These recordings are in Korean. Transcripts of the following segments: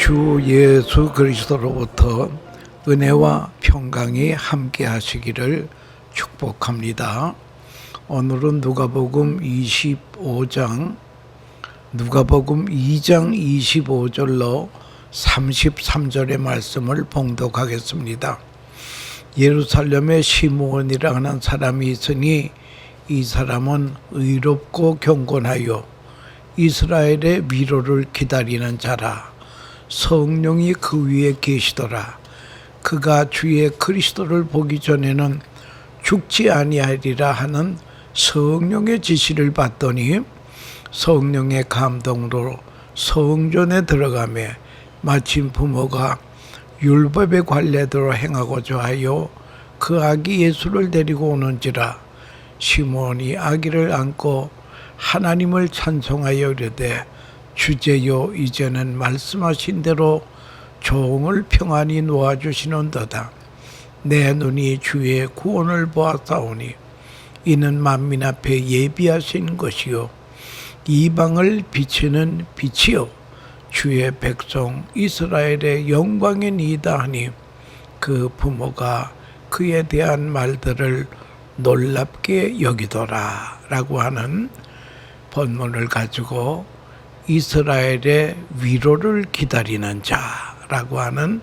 주 예수 그리스도로부터 은혜와 평강이 함께 하시기를 축복합니다. 오늘은 누가복음 2장 25절로 33절의 말씀을 봉독하겠습니다. 예루살렘에 시므온이라 하는 사람이 있으니 이 사람은 의롭고 경건하여 이스라엘의 위로를 기다리는 자라. 성령이 그 위에 계시더라. 그가 주의 그리스도를 보기 전에는 죽지 아니하리라 하는 성령의 지시를 받더니 성령의 감동으로 성전에 들어가매 마침 부모가 율법의 관례대로 행하고자 하여 그 아기 예수를 데리고 오는지라. 시므온이 아기를 안고 하나님을 찬송하여 이르되 주제여 이제는 말씀하신 대로 종을 평안히 놓아주시는도다. 내 눈이 주의 구원을 보았사오니 이는 만민 앞에 예비하신 것이요 이방을 비치는 빛이요 주의 백성 이스라엘의 영광이니이다 하니 그 부모가 그에 대한 말들을 놀랍게 여기더라 라고 하는 본문을 가지고 이스라엘의 위로를 기다리는 자라고 하는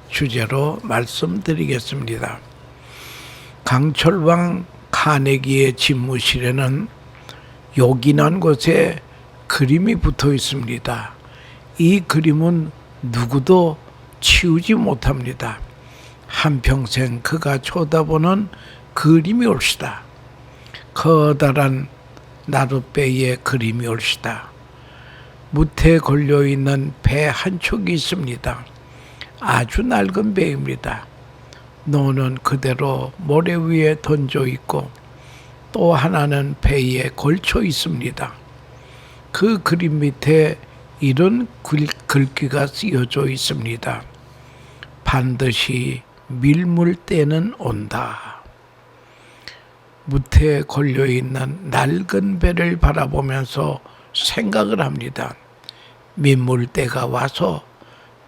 주제로 말씀드리겠습니다. 강철왕 카네기의 집무실에는 요긴한 곳에 그림이 붙어 있습니다. 이 그림은 누구도 치우지 못합니다. 한평생 그가 쳐다보는 그림이 올시다. 커다란 나룻배의 그림이 올시다. 무태에 걸려있는 배 한 척이 있습니다. 아주 낡은 배입니다. 노는 그대로 모래 위에 던져 있고 또 하나는 배에 걸쳐 있습니다. 그 그림 밑에 이런 글귀가 쓰여져 있습니다. 반드시 밀물 때는 온다. 무태에 걸려있는 낡은 배를 바라보면서 생각을 합니다. 민물때가 와서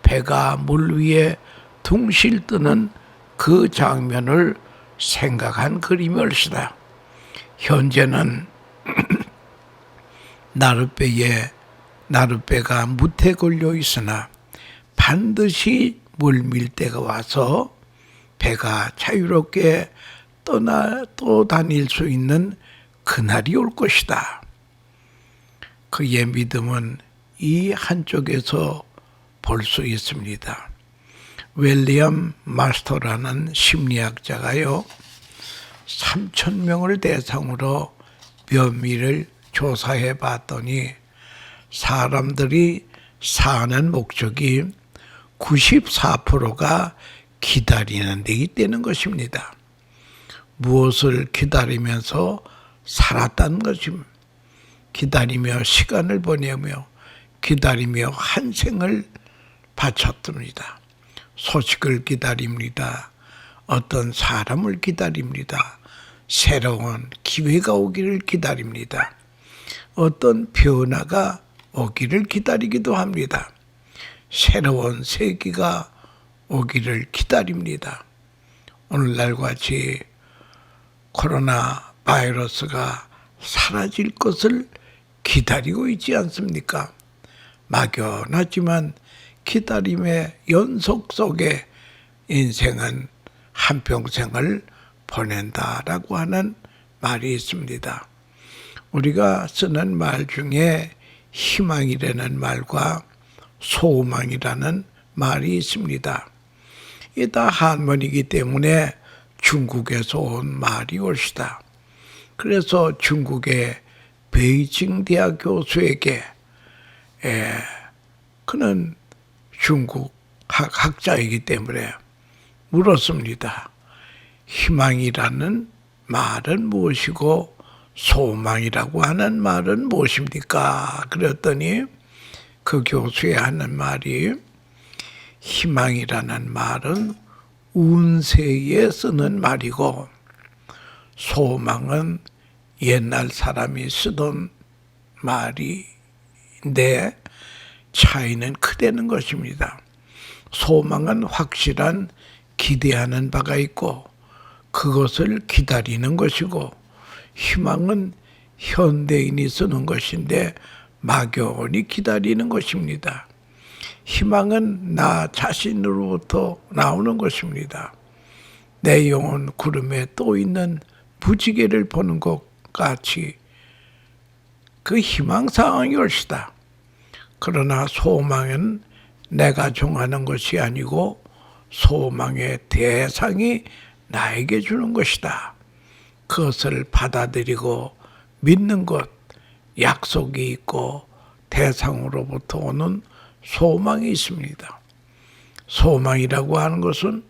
배가 물 위에 둥실 뜨는 그 장면을 생각한 그림이 올시다. 현재는 나룻배가 무태에 걸려 있으나 반드시 물밀때가 와서 배가 자유롭게 또 다닐 수 있는 그날이 올 것이다. 그의 믿음은 이 한쪽에서 볼 수 있습니다. 윌리엄 마스터라는 심리학자가요, 3,000명을 대상으로 면밀을 조사해 봤더니 사람들이 사는 목적이 94%가 기다리는 데 있다는 것입니다. 무엇을 기다리면서 살았다는 것입니다. 기다리며 시간을 보내며 기다리며 한 생을 바쳤습니다. 소식을 기다립니다. 어떤 사람을 기다립니다. 새로운 기회가 오기를 기다립니다. 어떤 변화가 오기를 기다리기도 합니다. 새로운 세기가 오기를 기다립니다. 오늘날 같이 코로나 바이러스가 사라질 것을 기다리고 있지 않습니까? 막연하지만 기다림의 연속 속에 인생은 한평생을 보낸다라고 하는 말이 있습니다. 우리가 쓰는 말 중에 희망이라는 말과 소망이라는 말이 있습니다. 이게 다 한문이기 때문에 중국에서 온 말이 올시다. 그래서 중국의 베이징 대학 교수에게 그는 중국 학자이기 때문에 물었습니다. 희망이라는 말은 무엇이고 소망이라고 하는 말은 무엇입니까? 그랬더니 그 교수의 하는 말이 희망이라는 말은 운세에 쓰는 말이고 소망은 옛날 사람이 쓰던 말인데 차이는 크다는 것입니다. 소망은 확실한 기대하는 바가 있고 그것을 기다리는 것이고, 희망은 현대인이 쓰는 것인데 막연히 기다리는 것입니다. 희망은 나 자신으로부터 나오는 것입니다. 내 영혼 구름에 떠 있는 무지개를 보는 것 같이 그 희망사항이 올시다. 그러나 소망은 내가 정하는 것이 아니고 소망의 대상이 나에게 주는 것이다. 그것을 받아들이고 믿는 것, 약속이 있고 대상으로부터 오는 소망이 있습니다. 소망이라고 하는 것은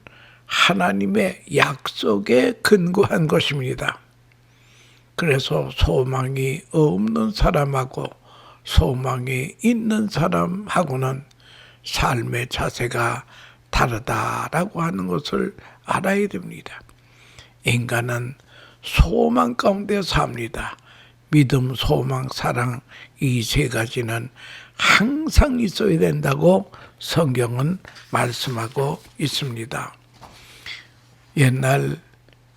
하나님의 약속에 근거한 것입니다. 그래서 소망이 없는 사람하고 소망이 있는 사람하고는 삶의 자세가 다르다라고 하는 것을 알아야 됩니다. 인간은 소망 가운데 삽니다. 믿음, 소망, 사랑, 이 세 가지는 항상 있어야 된다고 성경은 말씀하고 있습니다. 옛날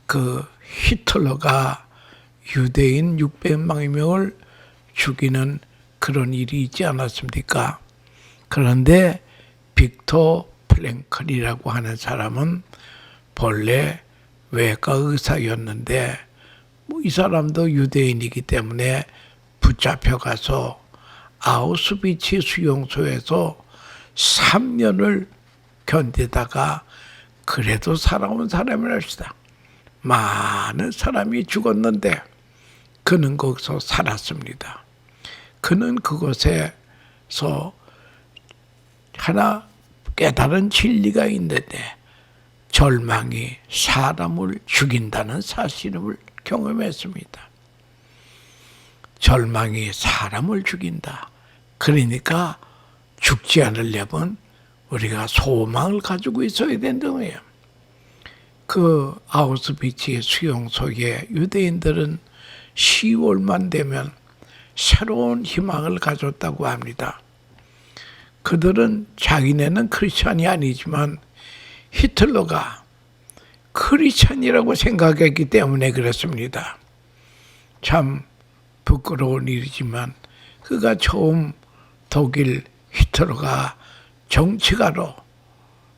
그 히틀러가 유대인 600만 명을 죽이는 그런 일이 있지 않았습니까? 그런데 빅터 프랭클이라고 하는 사람은 본래 외과 의사였는데 이 사람도 유대인이기 때문에 붙잡혀가서 아우슈비츠 수용소에서 3년을 견디다가 그래도 살아온 사람이랍시다. 많은 사람이 죽었는데 그는 거기서 살았습니다. 그는 그곳에서 하나 깨달은 진리가 있는데 절망이 사람을 죽인다는 사실을 경험했습니다. 절망이 사람을 죽인다. 그러니까 죽지 않으려면 우리가 소망을 가지고 있어야 된다는 거예요. 그 아우슈비츠 수용소에 유대인들은 10월만 되면 새로운 희망을 가졌다고 합니다. 그들은 자기네는 크리스찬이 아니지만 히틀러가 크리스찬이라고 생각했기 때문에 그렇습니다. 참 부끄러운 일이지만 그가 처음 독일 히틀러가 정치가로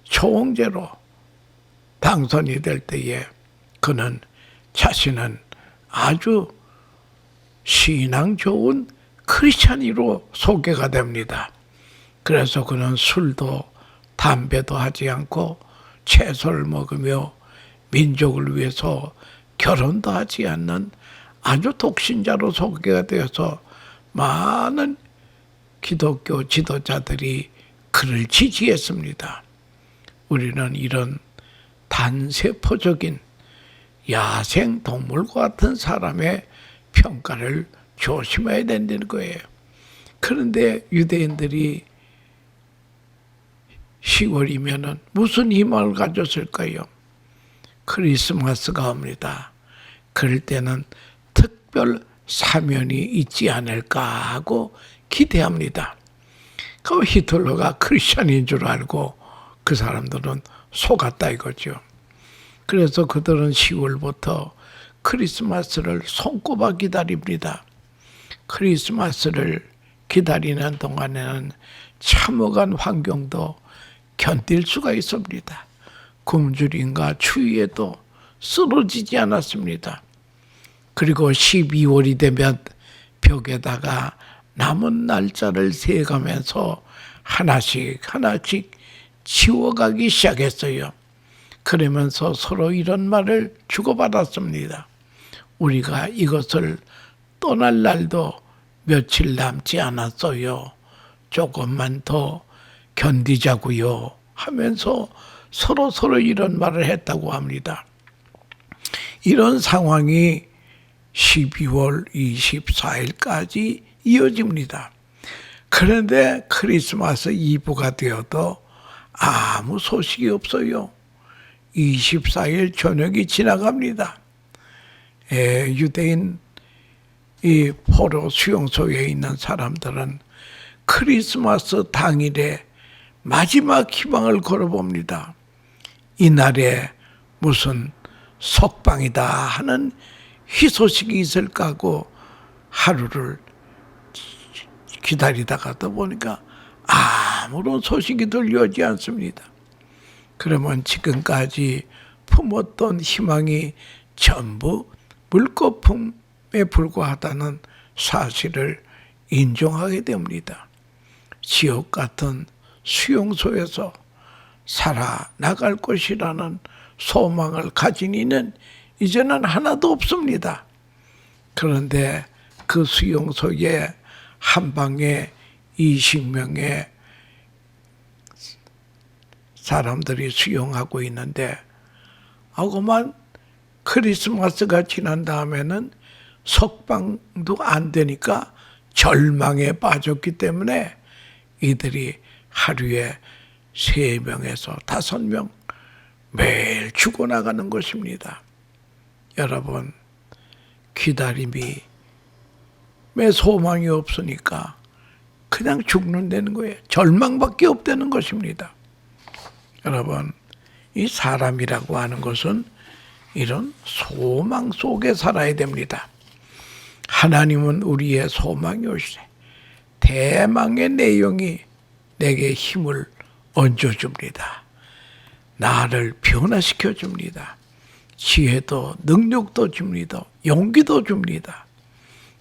총재로 당선이 될 때에 그는 자신은 아주 신앙 좋은 크리스찬이로 소개가 됩니다. 그래서 그는 술도 담배도 하지 않고 채소를 먹으며 민족을 위해서 결혼도 하지 않는 아주 독신자로 소개가 되어서 많은 기독교 지도자들이 그를 지지했습니다. 우리는 이런 단세포적인 야생 동물과 같은 사람의 평가를 조심해야 된다는 거예요. 그런데 유대인들이 10월이면은 무슨 희망을 가졌을까요? 크리스마스가 옵니다. 그럴 때는 특별 사면이 있지 않을까 하고 기대합니다. 그 히틀러가 크리스찬인 줄 알고 그 사람들은 속았다 이거죠. 그래서 그들은 10월부터 크리스마스를 손꼽아 기다립니다. 크리스마스를 기다리는 동안에는 참혹한 환경도 견딜 수가 있습니다. 굶주림과 추위에도 쓰러지지 않았습니다. 그리고 12월이 되면 벽에다가 남은 날짜를 세가면서 하나씩 지워가기 시작했어요. 그러면서 서로 이런 말을 주고받았습니다. 우리가 이것을 떠날 날도 며칠 남지 않았어요. 조금만 더 견디자고요 하면서 서로 이런 말을 했다고 합니다. 이런 상황이 12월 24일까지 이어집니다. 그런데 크리스마스 이브가 되어도 아무 소식이 없어요. 24일 저녁이 지나갑니다. 유대인 이 포로 수용소에 있는 사람들은 크리스마스 당일에 마지막 희망을 걸어봅니다. 이날에 무슨 석방이다 하는 희소식이 있을까 하고 하루를 기다리다가도 보니까 아무런 소식이 들려오지 않습니다. 그러면 지금까지 품었던 희망이 전부 물거품에 불과하다는 사실을 인정하게 됩니다. 지옥 같은 수용소에서 살아나갈 것이라는 소망을 가진 이는 이제는 하나도 없습니다. 그런데 그 수용소에 한 방에 20명의 사람들이 수용하고 있는데 하고만 크리스마스가 지난 다음에는 석방도 안 되니까 절망에 빠졌기 때문에 이들이 하루에 3명에서 5명 매일 죽어나가는 것입니다. 여러분, 기다림이 왜 소망이 없으니까 그냥 죽는다는 거예요. 절망밖에 없다는 것입니다. 여러분, 이 사람이라고 하는 것은 이런 소망 속에 살아야 됩니다. 하나님은 우리의 소망이 오시되 대망의 내용이 내게 힘을 얹어줍니다. 나를 변화시켜 줍니다. 지혜도 능력도 줍니다. 용기도 줍니다.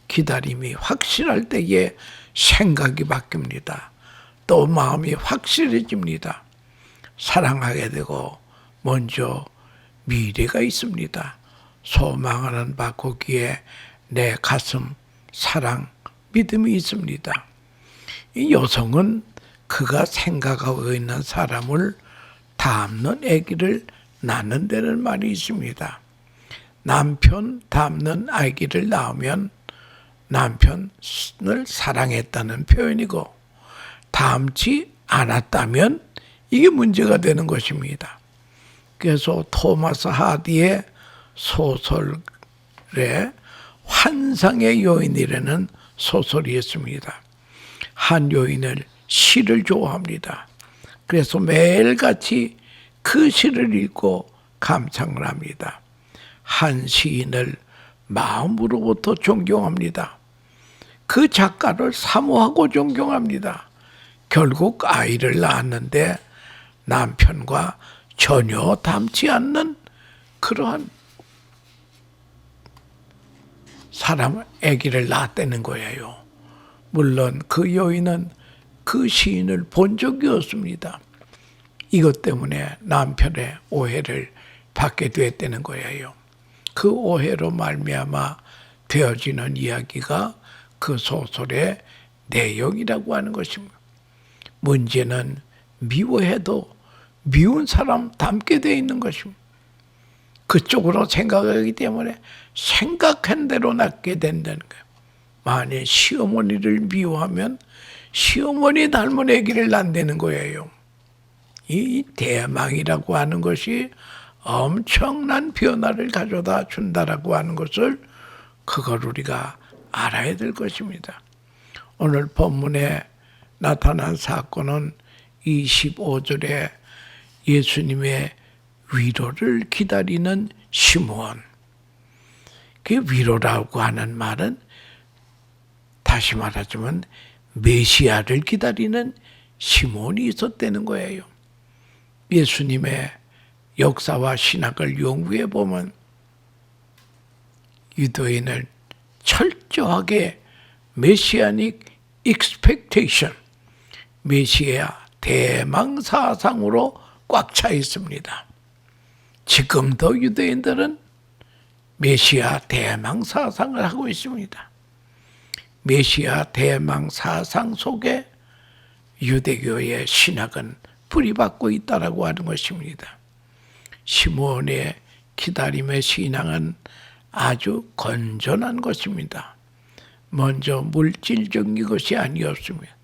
기다림이 확실할 때에 생각이 바뀝니다. 또 마음이 확실해집니다. 사랑하게 되고 먼저 미래가 있습니다. 소망하는 바 거기에 내 가슴, 사랑, 믿음이 있습니다. 이 여성은 그가 생각하고 있는 사람을 닮는 아기를 낳는다는 말이 있습니다. 남편 닮는 아기를 낳으면 남편을 사랑했다는 표현이고 닮지 않았다면 이게 문제가 되는 것입니다. 그래서 토마스 하디의 소설에 환상의 여인이라는 소설이 있습니다. 한 여인을 시를 좋아합니다. 그래서 매일같이 그 시를 읽고 감상을 합니다. 한 시인을 마음으로부터 존경합니다. 그 작가를 사모하고 존경합니다. 결국 아이를 낳았는데 남편과 전혀 닮지 않는 그러한 사람 아기를 낳았다는 거예요. 물론 그 여인은 그 시인을 본 적이 없습니다. 이것 때문에 남편의 오해를 받게 되었다는 거예요. 그 오해로 말미암아 되어지는 이야기가 그 소설의 내용이라고 하는 것입니다. 문제는 미워해도 미운 사람 닮게 되어 있는 것입니다. 그쪽으로 생각하기 때문에 생각한 대로 낳게 된다는 거예요. 만약 시어머니를 미워하면 시어머니 닮은 아기를 낳는다는 거예요. 이 대망이라고 하는 것이 엄청난 변화를 가져다 준다라고 하는 것을 그걸 우리가 알아야 될 것입니다. 오늘 본문에 나타난 사건은 25절에 예수님의 위로를 기다리는 시므온. 그 위로라고 하는 말은 다시 말하자면 메시아를 기다리는 시므온이 있었다는 거예요. 예수님의 역사와 신학을 연구해 보면 유대인을 철저하게 메시아닉 익스펙테이션, 메시아 대망 사상으로 꽉 차 있습니다. 지금도 유대인들은 메시아 대망 사상을 하고 있습니다. 메시아 대망 사상 속에 유대교의 신학은 뿌리박고 있다라고 하는 것입니다. 시므온의 기다림의 신앙은 아주 건전한 것입니다. 먼저 물질적인 것이 아니었습니다.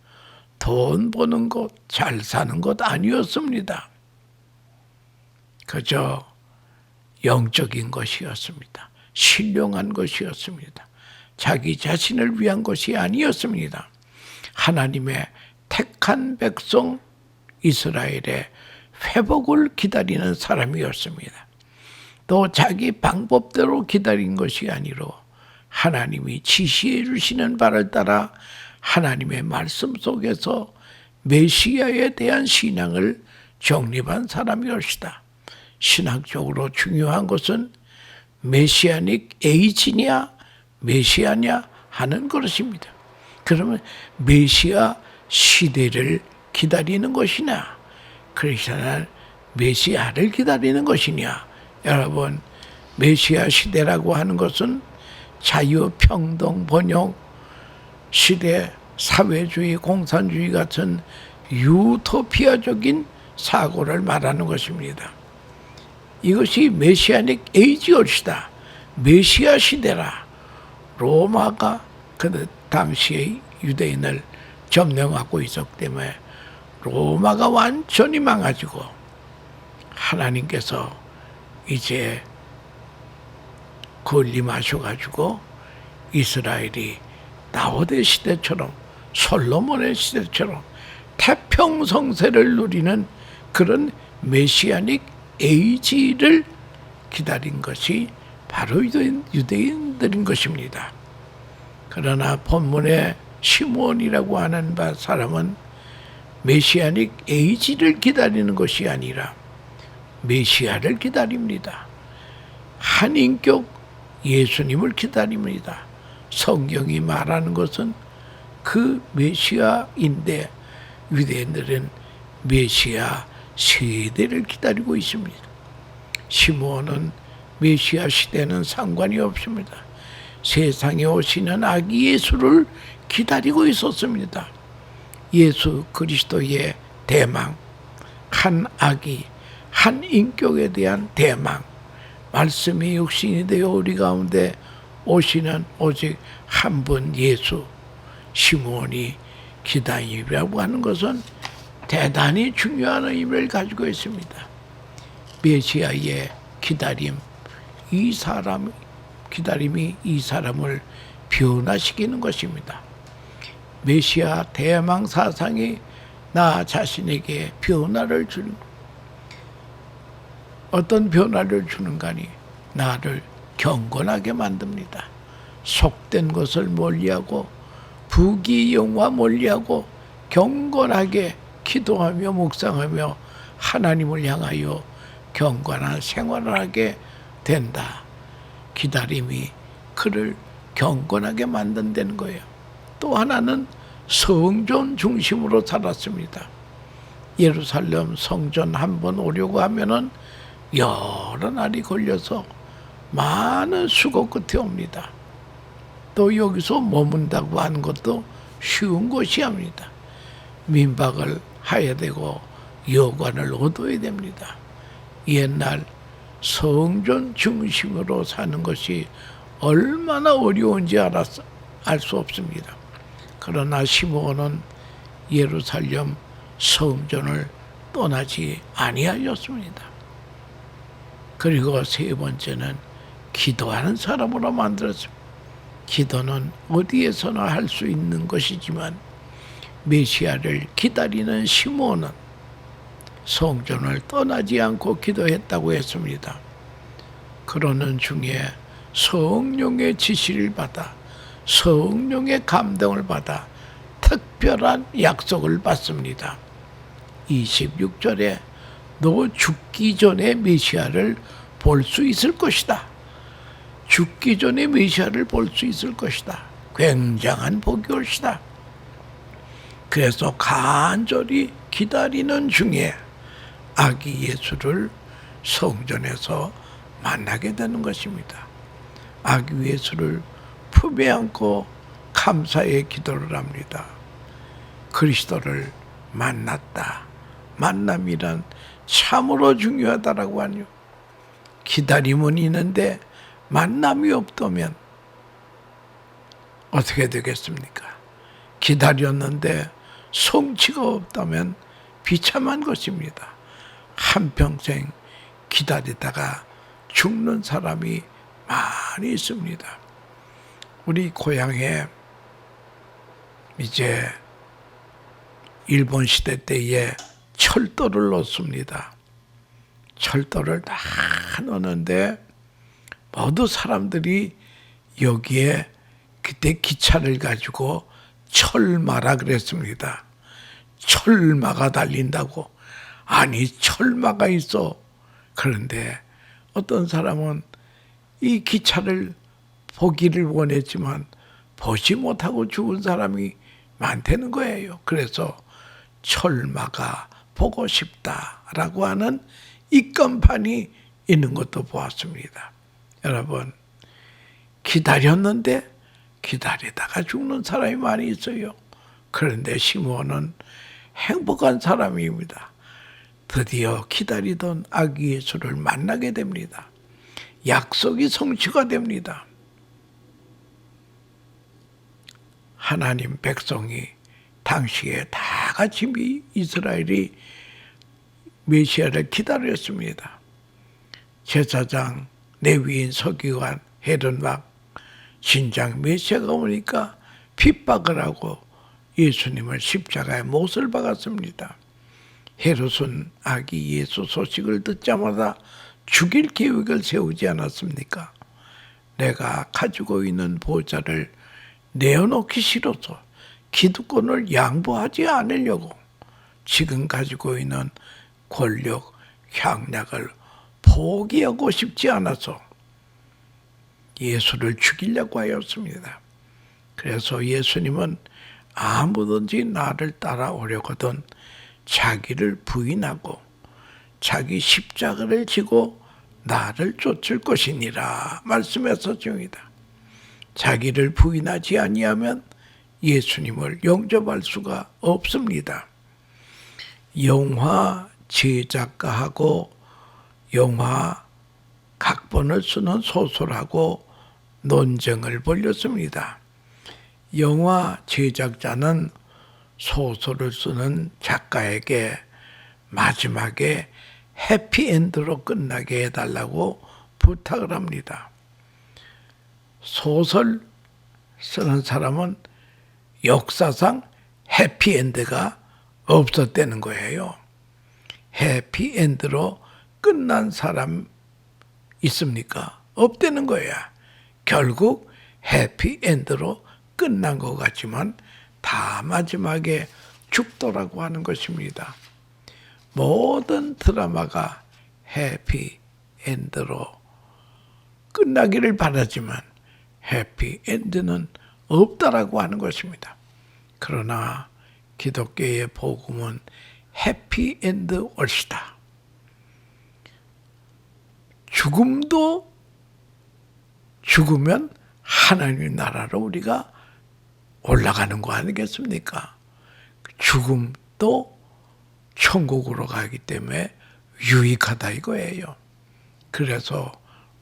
돈 버는 것, 잘 사는 것 아니었습니다. 그저 영적인 것이었습니다. 신령한 것이었습니다. 자기 자신을 위한 것이 아니었습니다. 하나님의 택한 백성 이스라엘의 회복을 기다리는 사람이었습니다. 또 자기 방법대로 기다린 것이 아니로 하나님이 지시해 주시는 바를 따라 하나님의 말씀 속에서 메시아에 대한 신앙을 정립한 사람이었다. 신학적으로 중요한 것은 메시아닉 에이지냐 메시아냐 하는 것입니다. 그러면 메시아 시대를 기다리는 것이냐 그리스도는 메시아를 기다리는 것이냐. 여러분, 메시아 시대라고 하는 것은 자유, 평등, 번영 시대, 사회주의, 공산주의 같은 유토피아적인 사고를 말하는 것입니다. 이것이 메시아닉 에이지엇이다. 메시아 시대라. 로마가 그 당시에 유대인을 점령하고 있었기 때문에 로마가 완전히 망가지고 하나님께서 이제 건림하셔가지고 이스라엘이 다윗의 시대처럼 솔로몬의 시대처럼 태평성세를 누리는 그런 메시아닉 에이지를 기다린 것이 바로 유대인들인 것입니다. 그러나 본문의 시므온이라고 하는 사람은 메시아닉 에이지를 기다리는 것이 아니라 메시아를 기다립니다. 한 인격 예수님을 기다립니다. 성경이 말하는 것은 그 메시아인데 유대인들은 메시아 세대를 기다리고 있습니다. 시므온은 메시아 시대는 상관이 없습니다. 세상에 오시는 아기 예수를 기다리고 있었습니다. 예수 그리스도의 대망, 한 아기, 한 인격에 대한 대망, 말씀이 육신이 되어 우리 가운데 오시는 오직 한 분 예수, 시므온이 기다림이라고 하는 것은 대단히 중요한 의미를 가지고 있습니다. 메시아의 기다림, 기다림이 이 사람을 변화시키는 것입니다. 메시아 대망 사상이 나 자신에게 변화를 주는 어떤 변화를 주는가니 나를 경건하게 만듭니다. 속된 것을 멀리하고 부귀영화 멀리하고 경건하게 기도하며 묵상하며 하나님을 향하여 경건한 생활을 하게 된다. 기다림이 그를 경건하게 만든다는 거예요. 또 하나는 성전 중심으로 살았습니다. 예루살렘 성전 한번 오려고 하면은 여러 날이 걸려서 많은 수고 끝에 옵니다. 또 여기서 머문다고 하는 것도 쉬운 것이 아닙니다. 민박을 해야 되고 여관을 얻어야 됩니다. 옛날 성전 중심으로 사는 것이 얼마나 어려운지 알 수 없습니다. 그러나 시므온은 예루살렘 성전을 떠나지 아니하였습니다. 그리고 세 번째는 기도하는 사람으로 만들었습니다. 기도는 어디에서나 할 수 있는 것이지만 메시아를 기다리는 시므온은 성전을 떠나지 않고 기도했다고 했습니다. 그러는 중에 성령의 지시를 받아 성령의 감동을 받아 특별한 약속을 받습니다. 26절에 너 죽기 전에 메시아를 볼 수 있을 것이다. 죽기 전에 메시아를 볼 수 있을 것이다. 굉장한 복이 올시다. 그래서 간절히 기다리는 중에 아기 예수를 성전에서 만나게 되는 것입니다. 아기 예수를 품에 안고 감사의 기도를 합니다. 그리스도를 만났다. 만남이란 참으로 중요하다라고 하죠. 기다림은 있는데 만남이 없다면 어떻게 되겠습니까? 기다렸는데 성취가 없다면 비참한 것입니다. 한평생 기다리다가 죽는 사람이 많이 있습니다. 우리 고향에 이제 일본 시대 때에 철도를 놓습니다. 철도를 다 놓는데 모두 사람들이 여기에 그때 기차를 가지고 철마라 그랬습니다. 철마가 달린다고. 아니 철마가 있어. 그런데 어떤 사람은 이 기차를 보기를 원했지만 보지 못하고 죽은 사람이 많다는 거예요. 그래서 철마가 보고 싶다라고 하는 입간판이 있는 것도 보았습니다. 여러분, 기다렸는데 기다리다가 죽는 사람이 많이 있어요. 그런데 시므온은 행복한 사람입니다. 드디어 기다리던 아기 예수를 만나게 됩니다. 약속이 성취가 됩니다. 하나님 백성이 당시에 다 같이 이스라엘이 메시아를 기다렸습니다. 제사장, 레위인, 서기관, 헤롯 신장 메시아가 오니까 핍박을 하고 예수님을 십자가에 못을 박았습니다. 헤롯은 아기 예수 소식을 듣자마자 죽일 계획을 세우지 않았습니까? 내가 가지고 있는 보좌를 내어놓기 싫어서 기득권을 양보하지 않으려고 지금 가지고 있는 권력, 향락을 포기하고 싶지 않아서 예수를 죽이려고 하였습니다. 그래서 예수님은 아무든지 나를 따라오려거든 자기를 부인하고 자기 십자가를 지고 나를 쫓을 것이니라 말씀하셨습니다. 자기를 부인하지 아니하면 예수님을 영접할 수가 없습니다. 영화 제작가하고 영화 각본을 쓰는 소설하고 논쟁을 벌였습니다. 영화 제작자는 소설을 쓰는 작가에게 마지막에 해피엔드로 끝나게 해달라고 부탁을 합니다. 소설 쓰는 사람은 역사상 해피엔드가 없었다는 거예요. 해피엔드로 끝난 사람 있습니까? 없다는 거야. 결국 해피엔드로 끝난 것 같지만 다 마지막에 죽더라고 하는 것입니다. 모든 드라마가 해피엔드로 끝나기를 바라지만 해피엔드는 없다라고 하는 것입니다. 그러나 기독교의 복음은 해피엔드 올시다. 죽음도 죽으면 하나님의 나라로 우리가 올라가는 거 아니겠습니까? 죽음도 천국으로 가기 때문에 유익하다 이거예요. 그래서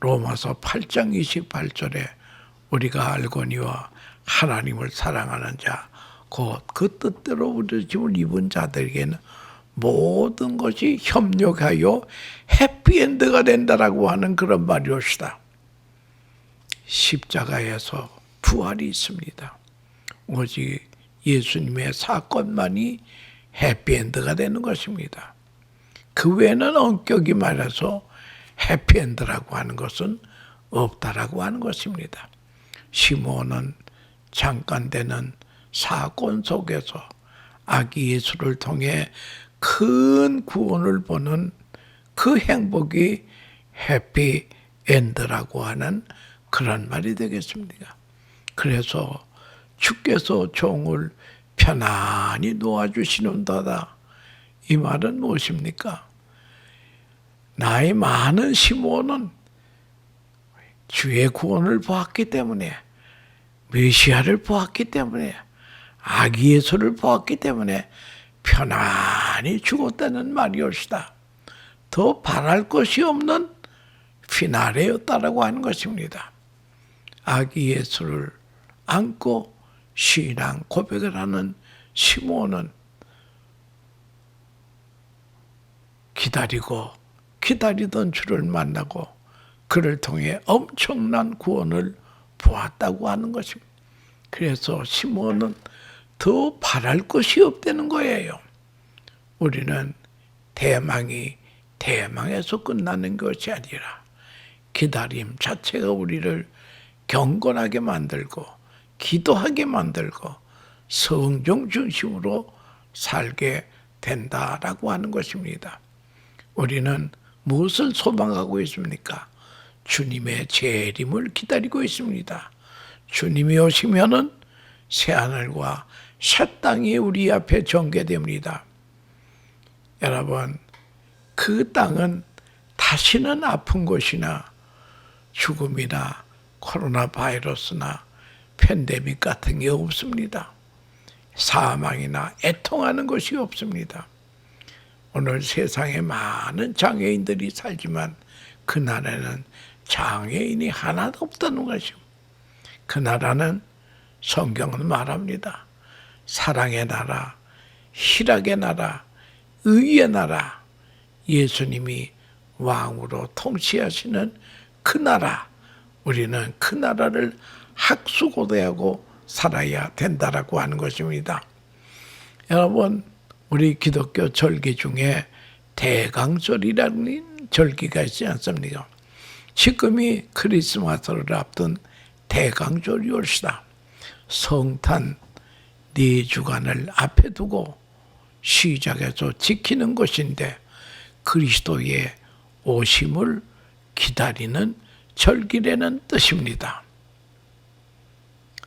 로마서 8장 28절에 우리가 알거니와 하나님을 사랑하는 자 곧 그 뜻대로 부르심을 입은 자들에게는 모든 것이 협력하여 해피엔드가 된다라고 하는 그런 말이옵시다. 십자가에서 부활이 있습니다. 오직 예수님의 사건만이 해피엔드가 되는 것입니다. 그 외에는 엄격히 말해서 해피엔드라고 하는 것은 없다라고 하는 것입니다. 시므온은 잠깐 되는 사건 속에서 아기 예수를 통해 큰 구원을 보는 그 행복이 해피엔드라고 하는 그런 말이 되겠습니다. 그래서 주께서 종을 편안히 놓아주시는도다. 이 말은 무엇입니까? 나이 많은 시므온은 주의 구원을 보았기 때문에 메시아를 보았기 때문에 아기 예수를 보았기 때문에 편안히 죽었다는 말이옵시다. 더 바랄 것이 없는 피나레였다라고 하는 것입니다. 아기 예수를 안고 신앙 고백을 하는 시므온은 기다리던 주를 만나고 그를 통해 엄청난 구원을 보았다고 하는 것입니다. 그래서 시므온은 더 바랄 것이 없다는 거예요. 우리는 대망이 대망에서 끝나는 것이 아니라 기다림 자체가 우리를 경건하게 만들고 기도하게 만들고 성경 중심으로 살게 된다라고 하는 것입니다. 우리는 무엇을 소망하고 있습니까? 주님의 재림을 기다리고 있습니다. 주님이 오시면은 새하늘과 새 땅이 우리 앞에 전개됩니다. 여러분, 그 땅은 다시는 아픈 것이나 죽음이나 코로나 바이러스나 팬데믹 같은 게 없습니다. 사망이나 애통하는 것이 없습니다. 오늘 세상에 많은 장애인들이 살지만 그 나라에는 장애인이 하나도 없다는 것이고, 그 나라는 성경은 말합니다. 사랑의 나라, 희락의 나라, 의의 나라, 예수님이 왕으로 통치하시는 그 나라, 우리는 그 나라를 학수고대하고 살아야 된다라고 하는 것입니다. 여러분, 우리 기독교 절기 중에 대강절이라는 절기가 있지 않습니까? 지금이 크리스마스를 앞둔 대강절이 올시다. 성탄 4주간을 앞에 두고 시작해서 지키는 것인데 그리스도의 오심을 기다리는 절기라는 뜻입니다.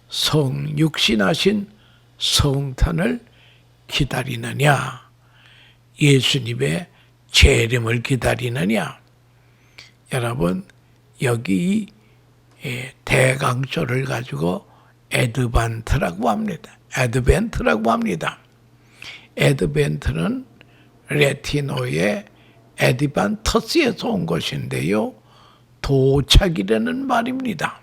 성육신하신 성탄을 기다리느냐, 예수님의 재림을 기다리느냐. 여러분, 여기 대강절을 가지고 에드반트라고 합니다. 에드벤트라고 합니다. 에드벤트는 레티노의 에디반터스에서 온 것인데요, 도착이라는 말입니다.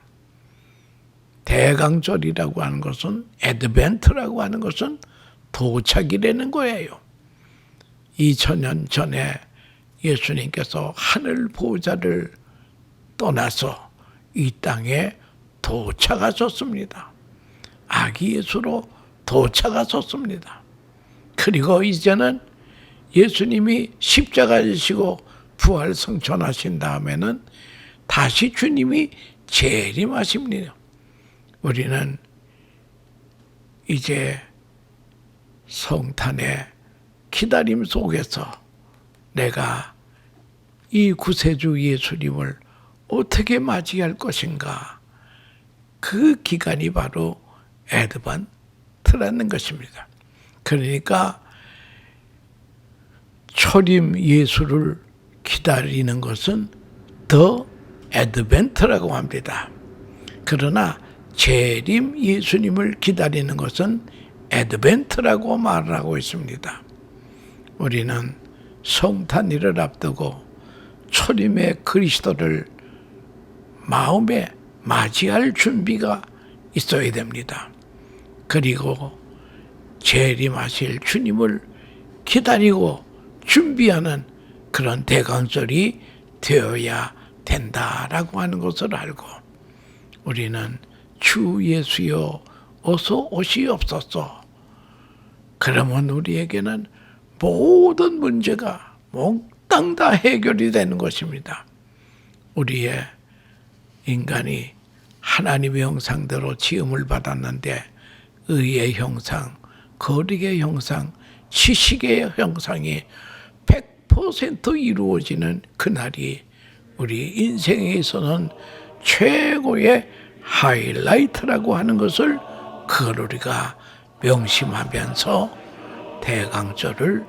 대강절이라고 하는 것은, 에드벤트라고 하는 것은 도착이라는 거예요. 2000년 전에 예수님께서 하늘 보좌를 떠나서 이 땅에 도착하셨습니다. 아기 예수로 도착하셨습니다. 그리고 이제는 예수님이 십자가에 지시고 부활 승천하신 다음에는 다시 주님이 재림하십니다. 우리는 이제 성탄의 기다림 속에서 내가 이 구세주 예수님을 어떻게 맞이할 것인가, 그 기간이 바로 에드반트라는 것입니다. 그러니까 초림 예수를 기다리는 것은 더 에드벤트라고 합니다. 그러나 재림 예수님을 기다리는 것은 에드벤트라고 말을 하고 있습니다. 우리는 성탄일을 앞두고 초림의 그리스도를 마음에 맞이할 준비가 있어야 됩니다. 그리고 재림하실 주님을 기다리고 준비하는 그런 대강절이 되어야 된다라고 하는 것을 알고, 우리는 주 예수여 어서 오시옵소서. 그러면 우리에게는 모든 문제가 몽땅 다 해결이 되는 것입니다. 우리의 인간이 하나님의 형상대로 지음을 받았는데 의의 형상, 거룩의 형상, 지식의 형상이 100% 이루어지는 그날이 우리 인생에서는 최고의 하이라이트라고 하는 것을, 그걸 우리가 명심하면서 대강절을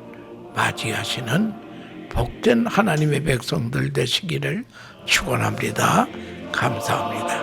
맞이하시는 복된 하나님의 백성들 되시기를 축원합니다. 감사합니다.